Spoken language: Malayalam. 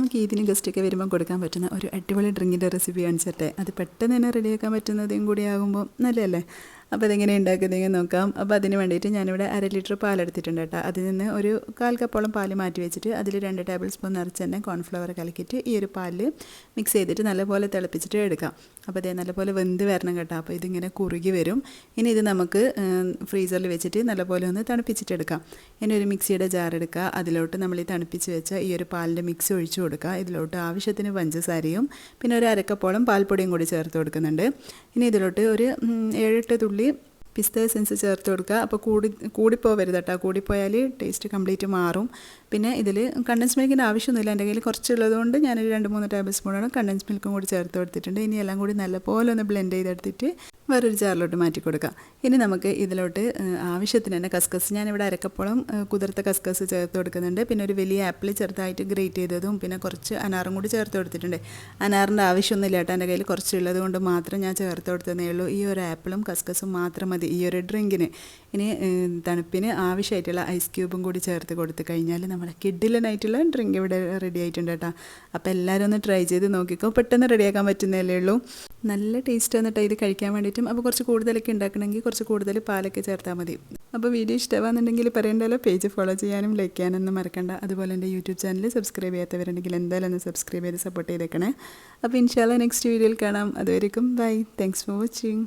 നമുക്ക് ഈദിന് ഗസ്റ്റൊക്കെ വരുമ്പോൾ കൊടുക്കാൻ പറ്റുന്ന ഒരു അടിപൊളി ഡ്രിങ്കിൻ്റെ റെസിപ്പി കാണിച്ചിട്ടെ. അത് പെട്ടെന്ന് തന്നെ റെഡിയാക്കാൻ പറ്റുന്നതും കൂടി ആകുമ്പോൾ നല്ലതല്ലേ. അപ്പോൾ അതെങ്ങനെ ഉണ്ടാക്കുന്നതെങ്കിൽ നോക്കാം. അപ്പോൾ അതിന് വേണ്ടിയിട്ട് ഞാനിവിടെ 1/2 ലിറ്റർ പാലെടുത്തിട്ടുണ്ട് കേട്ടോ. അതിൽ നിന്ന് ഒരു 1/4 കപ്പോളം പാല് മാറ്റി വെച്ചിട്ട് അതിൽ 2 ടേബിൾ സ്പൂൺ നിറച്ച് തന്നെ കോൺഫ്ലവർ കലക്കിയിട്ട് ഈ ഒരു പാലിൽ മിക്സ് ചെയ്തിട്ട് നല്ലപോലെ തിളപ്പിച്ചിട്ട് എടുക്കാം. അപ്പോൾ അതേ നല്ലപോലെ വെന്ത് വരണം കേട്ടോ. അപ്പോൾ ഇതിങ്ങനെ കുറുകി വരും. ഇനി ഇത് നമുക്ക് ഫ്രീസറിൽ വെച്ചിട്ട് നല്ലപോലെ ഒന്ന് തണുപ്പിച്ചിട്ടെടുക്കാം. ഇനി ഒരു മിക്സിയുടെ ജാർ എടുക്കുക. അതിലോട്ട് നമ്മൾ ഈ തണുപ്പിച്ച് വെച്ച ഈ ഒരു പാലിൻ്റെ മിക്സ് ഒഴിച്ചു കൊടുക്കുക. ഇതിലോട്ട് ആവശ്യത്തിന് പഞ്ചസാരയും പിന്നെ ഒരു 1/2 കപ്പോളം പാൽപ്പൊടിയും കൂടി ചേർത്ത് കൊടുക്കുന്നുണ്ട്. ഇനി ഇതിലോട്ട് ഒരു 7-8 തുള്ളി പിസ്ത എസൻസ് ചേർത്ത് കൊടുക്കുക. അപ്പോൾ കൂടിപ്പോവരുത് കേട്ടോ. കൂടിപ്പോയാൽ ടേസ്റ്റ് കംപ്ലീറ്റ് മാറും. പിന്നെ ഇതിൽ കണ്ടൻസ് മിൽക്കിൻ്റെ ആവശ്യമൊന്നുമില്ല. എൻ്റെ കയ്യിൽ കുറച്ചുള്ളത് കൊണ്ട് ഞാനൊരു 2-3 ടേബിൾ സ്പൂണാണ് കണ്ടൻസ് മിൽക്കും കൂടി ചേർത്ത് കൊടുത്തിട്ടുണ്ട്. ഇനി എല്ലാം കൂടി നല്ലപോലെ ഒന്ന് ബ്ലെൻഡ് ചെയ്തെടുത്തിട്ട് വേറൊരു ജാറിലോട്ട് മാറ്റി കൊടുക്കാം. ഇനി നമുക്ക് ഇതിലോട്ട് ആവശ്യത്തിന് തന്നെ കസ്കസ്, ഞാനിവിടെ 1/2 കപ്പോളം കുതിർത്ത കസ്കസ് ചേർത്ത് കൊടുക്കുന്നുണ്ട്. പിന്നെ ഒരു വലിയ ആപ്പിൾ ചെറുതായിട്ട് ഗ്രേറ്റ് ചെയ്തതും പിന്നെ കുറച്ച് അനാറും കൂടി ചേർത്ത് കൊടുത്തിട്ടുണ്ട്. അനാറിൻ്റെ ആവശ്യമൊന്നുമില്ല കേട്ടോ. എൻ്റെ കയ്യിൽ കുറച്ചുള്ളത് കൊണ്ട് മാത്രം ഞാൻ ചേർത്ത് കൊടുത്തതേ ഉള്ളൂ. ഈ ഒരു ആപ്പിളും കസ്കസും മാത്രം മതി ഈ ഒരു ഡ്രിങ്കിന്. ഇനി തണുപ്പിന് ആവശ്യമായിട്ടുള്ള ഐസ് ക്യൂബും കൂടി ചേർത്ത് കൊടുത്ത് കഴിഞ്ഞാൽ നമ്മുടെ കിഡിലനായിട്ടുള്ള ഡ്രിങ്ക് ഇവിടെ റെഡി ആയിട്ടുണ്ട് കേട്ടോ. അപ്പോൾ എല്ലാവരും ഒന്ന് ട്രൈ ചെയ്ത് നോക്കിക്കോ. പെട്ടെന്ന് റെഡിയാക്കാൻ പറ്റുന്നതല്ലേ ഉള്ളൂ. നല്ല ടേസ്റ്റ് വന്നിട്ട് ഇത് കഴിക്കാൻ വേണ്ടിയിട്ടും. അപ്പോൾ കുറച്ച് കൂടുതലൊക്കെ ഉണ്ടാക്കണമെങ്കിൽ കുറച്ച് കൂടുതൽ പാലൊക്കെ ചേർത്താൽ മതി. അപ്പോൾ വീഡിയോ ഇഷ്ടമാണെന്നുണ്ടെങ്കിൽ പറയണ്ടല്ലോ. പേജ് ഫോളോ ചെയ്യാനും ലൈക്ക് ചെയ്യാനൊന്നും മറക്കണ്ട. അതുപോലെ എൻ്റെ യൂട്യൂബ് ചാനൽ സബ്സ്ക്രൈബ് ചെയ്യാത്തവരുണ്ടെങ്കിൽ എന്തായാലും ഒന്ന് സബ്സ്ക്രൈബ് ചെയ്ത് സപ്പോർട്ട് ചെയ്തേക്കണേ. അപ്പോൾ ഇൻഷാല്ലാ നെക്സ്റ്റ് വീഡിയോയിൽ കാണാം. അതുവരെയും ബൈ. Thanks for watching.